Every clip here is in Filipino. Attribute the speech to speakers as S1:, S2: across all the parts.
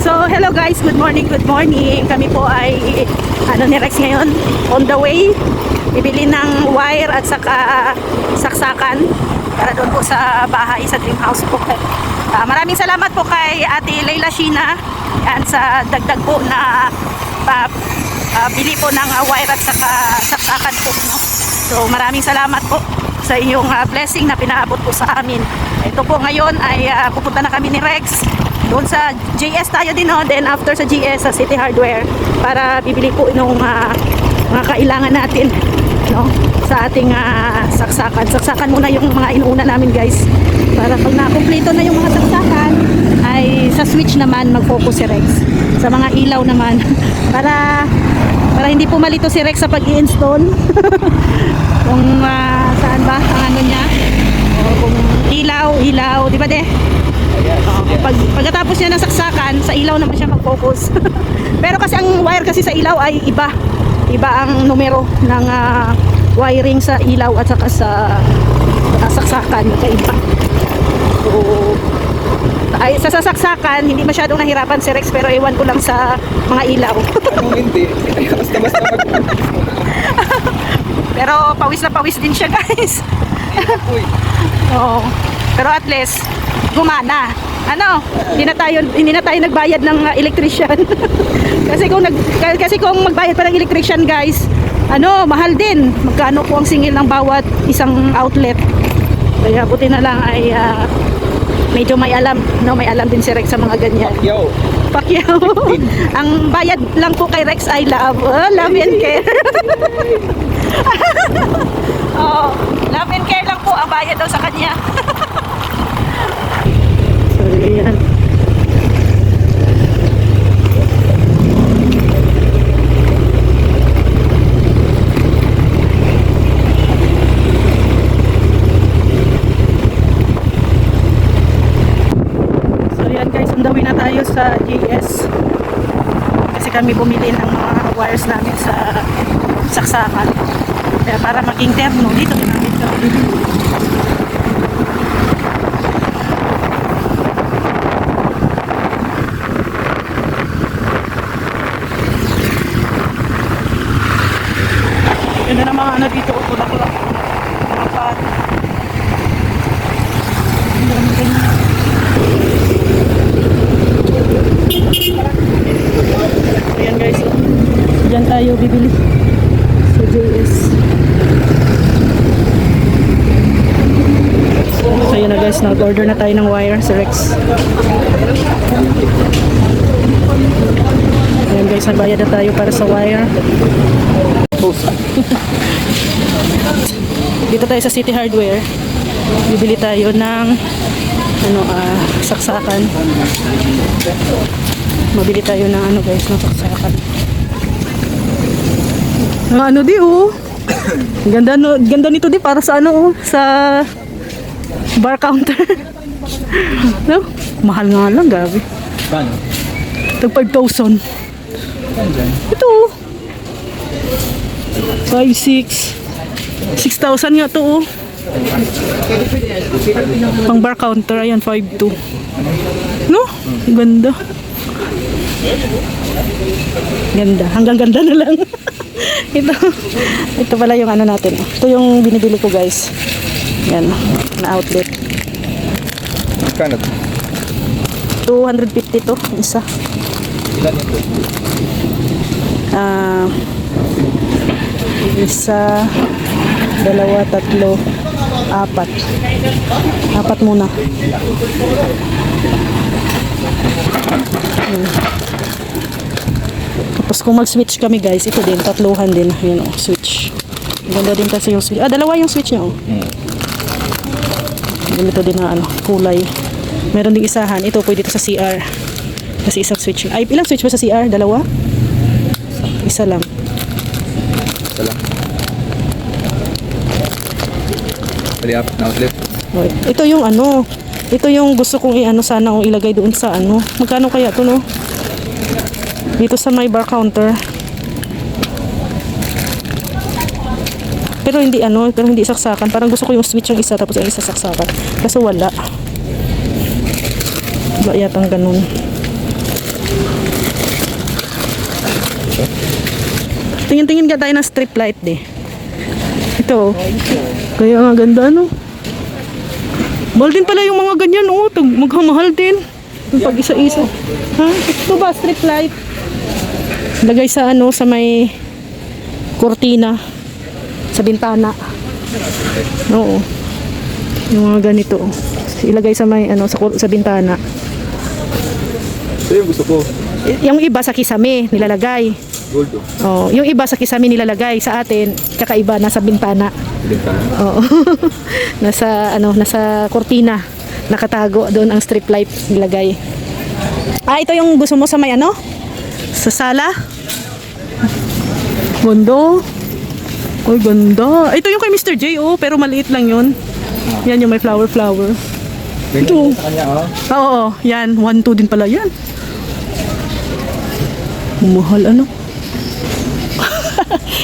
S1: So, hello guys, good morning, good morning. Kami po ay ni Rex ngayon, on the way. Bibili ng wire at saka saksakan para doon po sa bahay, sa dream house po. Maraming salamat po kay Ate Leila Sheena yan, sa dagdag po na bili po ng wire at saka saksakan po. No? So, maraming salamat po sa inyong blessing na pinaabot po sa amin. Ito po ngayon ay pupunta na kami ni Rex doon sa GS tayo din, no? Then after sa GS sa City Hardware para bibili po ng mga kailangan natin, no? Sa ating saksakan muna yung mga inuuna namin guys, para pag nakumpleto na yung mga saksakan ay sa switch naman mag-focus si Rex sa mga ilaw naman para hindi po malito si Rex sa pag-i-install kung saan ba ang ano niya, o kung ilaw di ba de? Pagkatapos niya ng saksakan, sa ilaw naman siya mag-focus. Pero kasi ang wire kasi sa ilaw ay iba ang numero ng wiring sa ilaw at saka sa saksakan, kaiba. So ay, sa saksakan hindi masyadong nahirapan si Rex, pero iwan ko lang sa mga ilaw.
S2: Anong hindi? Basta
S1: Pero pawis na pawis din siya guys. Oo. Pero at least gumana. Hindi na tayo nagbayad ng electrician. kasi kung magbayad pa ng electrician guys, mahal din. Magkano po ang singil ng bawat isang outlet. Kaya buti na lang ay medyo may alam din si Rex sa mga ganyan. Pacquiao. Ang bayad lang po kay Rex ay love and care. Love and care lang po ang bayad daw sa kanya. So, yan. So, yan guys, undawin na tayo sa GS. Kasi kami bumili ng mga wires namin sa saksakan. Kaya para maging terno, dito namin ito. Ganda ng mga dito, pula-pula. Mga pat. Ayan guys, dyan tayo bibili sa JS. So yun na guys, nag-order na tayo ng wire sa Rex. Ayan guys, nagbayad na tayo para sa wire. Dito tayo sa City Hardware. Bibili tayo ng saksakan. Mabili tayo ng guys, ng saksakan. Di ganda nito di para sa sa bar counter. No? Mahal nga lang, gabi. Tag 5,000. Ito 5,600 6,000 nga to. Pang bar counter, ayan 5,200. No? Ganda. Hanggang ganda na lang. ito pala yung natin. Ito yung binibili ko guys. Yan, na outlet.
S2: Kano?
S1: 250 to, isa.
S2: Ilan ito?
S1: Isa, dalawa, tatlo, apat. Apat muna. Tapos kung mag-switch kami guys, ito din, tatluhan din. Yun switch. Ganda din kasi yung switch. Dalawa yung switch niya Ganito din na kulay. Meron ding isahan. Ito pwede ito sa CR. Kasi isang switch. Ay, ilang switch ba sa CR? Dalawa? Isa lang.
S2: Pwede up na outlet.
S1: Ito yung ito yung gusto kong sana ilagay doon sa Magkano kaya to, no? Dito sa my bar counter. Pero hindi saksakan. Parang gusto ko yung switch yung isa tapos yung isa saksakan. Kaso wala. Wala yatang ganun. Tingin-tingin ka tayo ng strip light di. Ito. Kaya nga ganda no. Mahal din pala yung mga ganyan oh. Maghamahal din. Yung pag isa-isa. Ha? Ito ba strip light? Lagay sa ano sa may kortina sa bintana. Oo. Yung mga ganito. Ilagay sa may ano sa bintana.
S2: Ito yung gusto ko.
S1: Yung iba sa kisame nilalagay.
S2: Gold oh.
S1: Oh, yung iba sa kisame nilalagay, sa atin kakaiba nasa bintana.
S2: Bintana.
S1: Oo. nasa kortina. Nakatago doon ang strip light nilagay. Ah, ito yung gusto mo sa may ano? Sa sala? Ganda. Ay, ganda. Ito yung kay Mr. J, oh, pero maliit lang yun. Yan yung may flower.
S2: Ito. Sa kanya oh.
S1: Oo, yan. 1-2 din pala yan. Mahal ano?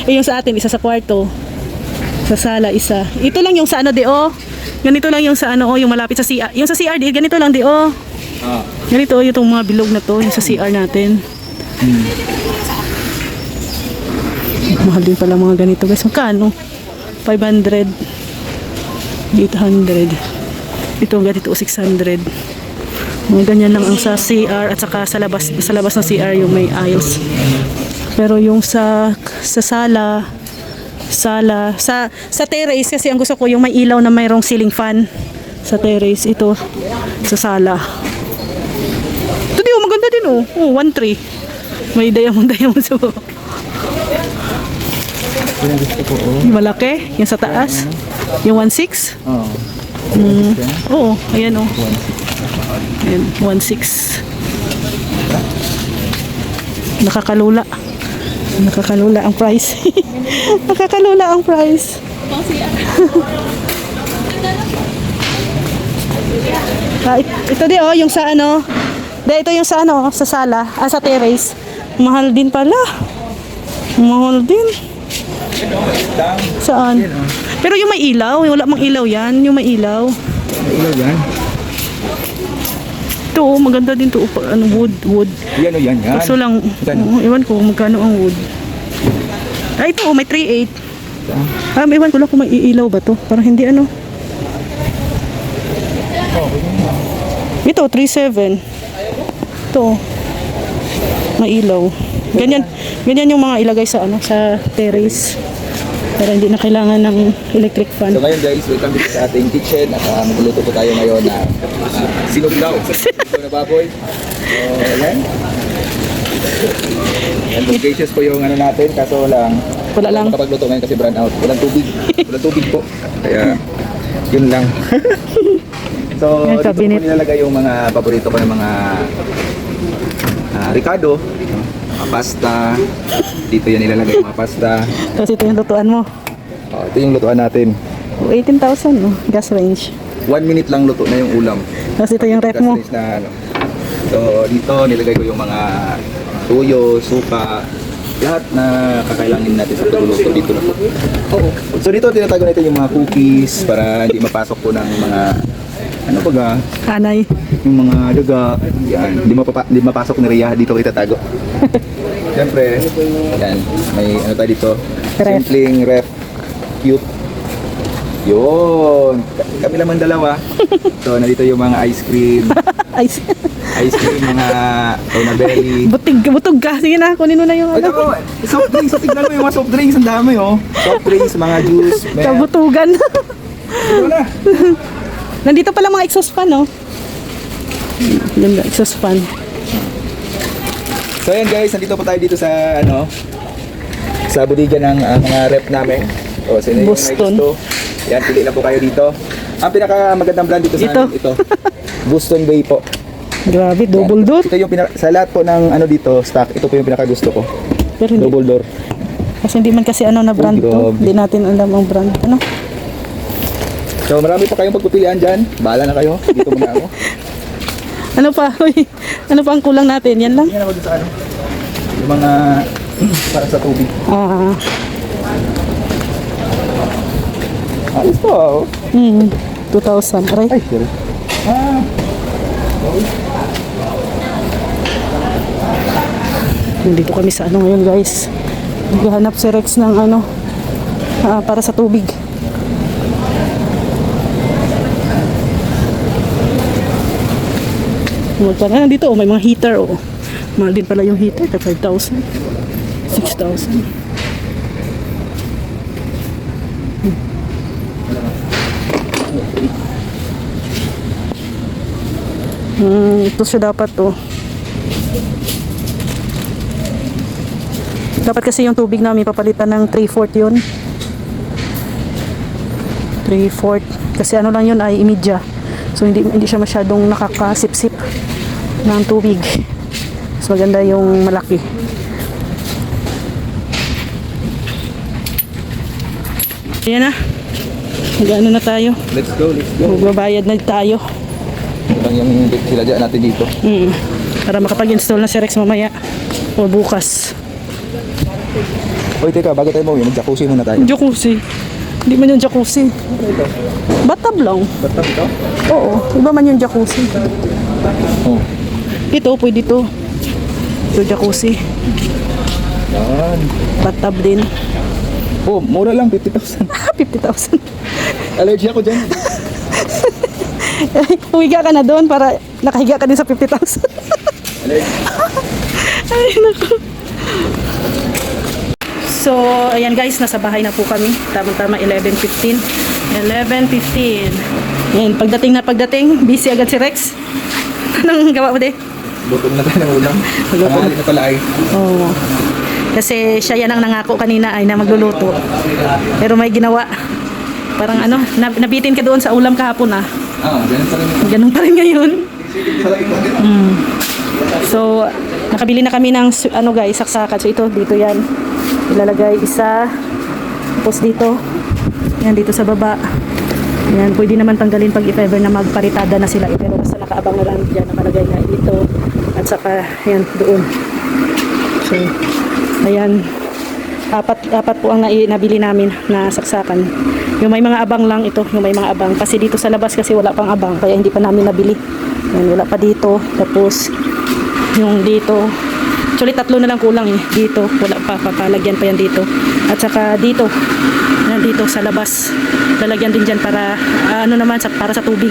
S1: Yung sa atin, isa sa kwarto. Sa sala, isa. Ito lang yung sa ano, di oh. Ganito lang yung sa ano, oh, yung malapit sa CR. Yung sa CR, di, ganito lang, di oh.
S2: Ah.
S1: Ganito, yung mga bilog na to, yung sa CR natin. Mahal din pala mga ganito guys. Magkano? 500. 800. Ito ganito 600. Mga ganyan lang ang sa CR at saka sa labas ng CR yung may aisles. Pero yung sa sala sa terrace kasi ang gusto ko yung may ilaw na mayroong ceiling fan sa terrace. Ito sa sala. Ito di maganda din oh. Oh, 1.3. May diamond sa baba.
S2: Ito yung gusto ko oh.
S1: Yung malaki, yung sa taas. Yung 1.6.
S2: Oh.
S1: Oo, ayan oh. Ayan, 1.6. Nakakalula. Nakakalula ang price. Nakakalula ang price. Ito di oh, yung sa ano. Ito yung sa ano, sa sala, sa terrace. Mahal din pala. Mahal din. Saan? Pero yung may ilaw, wala mang ilaw yan. Yung may ilaw.
S2: Ilaw yan.
S1: Ito, maganda din to. Ano, wood.
S2: Yan o yan.
S1: Kaso lang, iwan ko magkano ang wood. Ah, ito, may 3.8. Iwan ko lang kung may ilaw ba to. Parang hindi ano. Ito, 3.7. Ito, may ilaw. Ganyan yung mga ilagay sa ano, sa terrace. Para hindi na kailangan ng electric fan.
S2: So ngayon guys, welcome dito sa ating kitchen at magluluto po tayo ngayon na sinuglaw. Ito na baboy. So ayan. And cautious po yung ano natin, kaso lang
S1: Wala lang.
S2: makapagluto ngayon kasi brown out. Walang tubig. Walang tubig po. Kaya yun lang. So
S1: Yan,
S2: dito po
S1: cabinet.
S2: nilalagay yung mga paborito ko ng mga Ricardo. Mga pasta. Dito yan ilalagay yung mga pasta.
S1: Tapos ito yung lutuan mo.
S2: Oh, ito yung lutuan natin.
S1: 18,000 no? Gas range.
S2: 1 minute lang luto na yung ulam.
S1: Tapos ito yung ref mo.
S2: Gas range na ano. So dito nilagay ko yung mga tuyo, suka, lahat na kakailangan natin sa pagluluto dito na po. Oo. So dito tinatago natin yung mga cookies para hindi mapasok po ng mga ano baga,
S1: Anay.
S2: yung mga daga. Yan, hindi mapasok ni Rhea dito ko itatago. Siyempre, yan, may ano tayo dito.
S1: Ref.
S2: Simpleng ref. Cute. Yun. Kami naman dalawa. So, nandito yung mga ice cream.
S1: Ice.
S2: Ice cream, mga Tonabelly.
S1: Butog ka. Sige na, kunin mo na yung
S2: Ay,
S1: ano.
S2: ako, soft drinks. Tignan mo yung mga soft drinks. Ang dami, oh. Soft drinks, mga juice.
S1: Kabutugan.
S2: Ito na.
S1: Nandito pala mga exhaust fan, no? Ganda, exhaust fan.
S2: So, yan guys. Nandito po tayo dito sa, ano, sa bodega ng mga rep namin. O, sino yung may
S1: Boston.
S2: gusto? Yan, pili na po kayo dito. Ang pinakamagandang brand dito sa
S1: Ito.
S2: amin, ito. Boston Bay po.
S1: Grabe, double door.
S2: Ito yung sa lahat po ng ano dito, stock, ito po yung pinakagusto ko.
S1: Pero hindi,
S2: Double door.
S1: kasi hindi man kasi ano na brand to.
S2: grabe.
S1: Hindi natin alam ang brand. Ano?
S2: So marami pa kayong pagpipilian dyan. Bahala na kayo. Dito muna ako.
S1: Ano pa? Uy, ano pa ang kulang natin? Yan lang?
S2: Tingnan ako dun sa ano. Yung mga para sa tubig.
S1: Ah,
S2: Ayos to ah.
S1: 2,000. Aray.
S2: Ay, sorry.
S1: Nandito kami sa ano ngayon guys. Naghahanap si Rex ng ano, para sa tubig. Magpala dito, may mga heater. Mahal din pala yung heater, 5,000. 6,000. Ito siya dapat Dapat kasi yung tubig namin papalitan ng 3/4 yun. 3/4. Kasi ano lang yun ay imidya. So hindi siya masyadong nakakasip-sip ng tubig. Mas maganda yung malaki. Ayan na. Mag-ano na tayo.
S2: Let's go.
S1: Magbabayad na tayo.
S2: Ito lang yung sinadya natin dito.
S1: Para makapag-install na si Rex mamaya. O bukas.
S2: Hoy, teka, bago tayo mauwi, mag-jacuzzi muna tayo.
S1: Jacuzzi. Hindi man yung jacuzzi. Bathtub lang.
S2: Ba't ito?
S1: Oo. Iba man yung jacuzzi.
S2: Oh.
S1: Ito, pwede ito. Ito jacuzzi.
S2: Yan.
S1: Bathtub din.
S2: Oh, mura lang, 50,000.
S1: 50,000.
S2: Allergy ako dyan.
S1: Humiga ka na doon para nakahiga ka din sa 50,000.
S2: Allergy.
S1: Ay, naku. So, ayan guys, nasa bahay na po kami. Tama-tama, 11:15. 11:15. Ayan, pagdating, busy agad si Rex. Anong gawa mo, de?
S2: Luto na tayo ng ulam. Tanghali na pala ay.
S1: Oo. Kasi siya yan ang nangako kanina ay na magluluto. Pero may ginawa. Parang ano, nabitin ka doon sa ulam kahapon
S2: Ganun pa rin.
S1: Ganun pa rin ngayon.
S2: Sa lagi mo.
S1: So, nakabili na kami ng ano guys, saksakan. So ito, dito yan. Ilalagay isa. Tapos dito. Yan, dito sa baba. Yan, pwede naman tanggalin pag if ever na magparitada na sila. Pero basta nakaabang na lang dyan. Nakalagay na dito. At saka, yan, doon. So, ayan. Apat po ang nabili namin na saksakan. Yung may mga abang lang ito. Yung may mga abang. Kasi dito sa labas kasi wala pang abang. Kaya hindi pa namin nabili. Yan, wala pa dito. Tapos, yung dito. Actually, 3 na lang kulang dito, wala pa, papalagyan pa yan dito. At saka dito, dito sa labas, lalagyan din dyan para, ano naman, para sa tubig.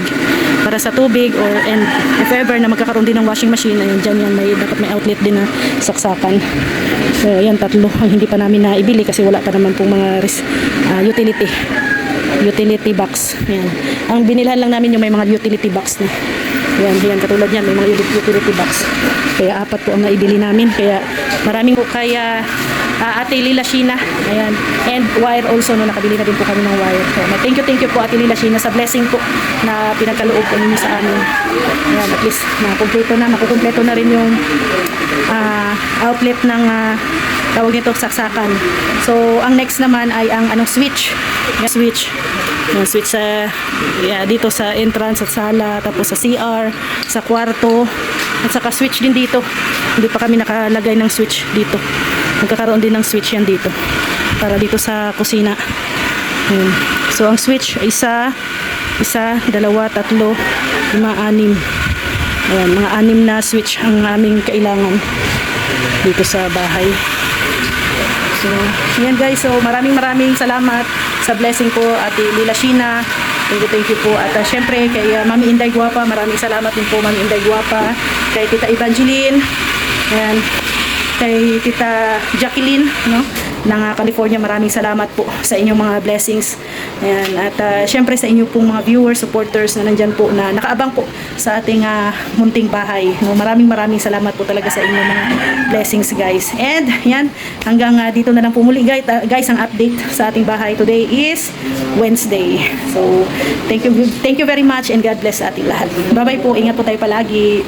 S1: Para sa tubig, and if ever na magkakaroon din ng washing machine, ayun, dyan yan, dapat may outlet din na saksakan. So, yan, 3 ang hindi pa namin naibili kasi wala pa naman pong mga utility box. Yan. Ang binilhan lang namin yung may mga utility box na. Yan, katulad yan, may mga utility box. Kaya 4 po ang naibili namin. Kaya maraming po kaya Ate Lila Sheena. Ayan. And wire also, no, nakabili na din po kami ng wire. So, thank you po Ate Lila Sheena sa blessing po na pinagkaloob po ninyo sa amin. Ayan, at least makukumpleto na rin yung outlet ng tawag nito saksakan. So, ang next naman ay ang switch. Yung switch sa dito sa entrance at sala, tapos sa CR, sa kwarto, at saka switch din dito. Hindi pa kami nakalagay ng switch dito. Magkakaroon din ng switch yan dito para dito sa kusina. So ang switch ay isa, 2, 3, 5, 6. Ayan, mga 6 na switch ang aming kailangan dito sa bahay. So, yan guys. So, maraming salamat sa blessing po Ate Lila Sheena. Thank you po. At syempre kay Mami Inday Guapa, maraming salamat din po Mami Inday Guapa. Kay Tita Evangeline. Ayan. Kay Tita Jacqueline, no? ng California, maraming salamat po sa inyong mga blessings. Ayan. At syempre sa inyo pong mga viewers, supporters na nandyan po na nakaabang po sa ating munting bahay. No, maraming salamat po talaga sa inyong mga blessings guys. And yan, hanggang dito na lang po muli guys ang update sa ating bahay. Today is Wednesday. So thank you very much and God bless sa ating lahat. Bye bye po, ingat po tayo palagi.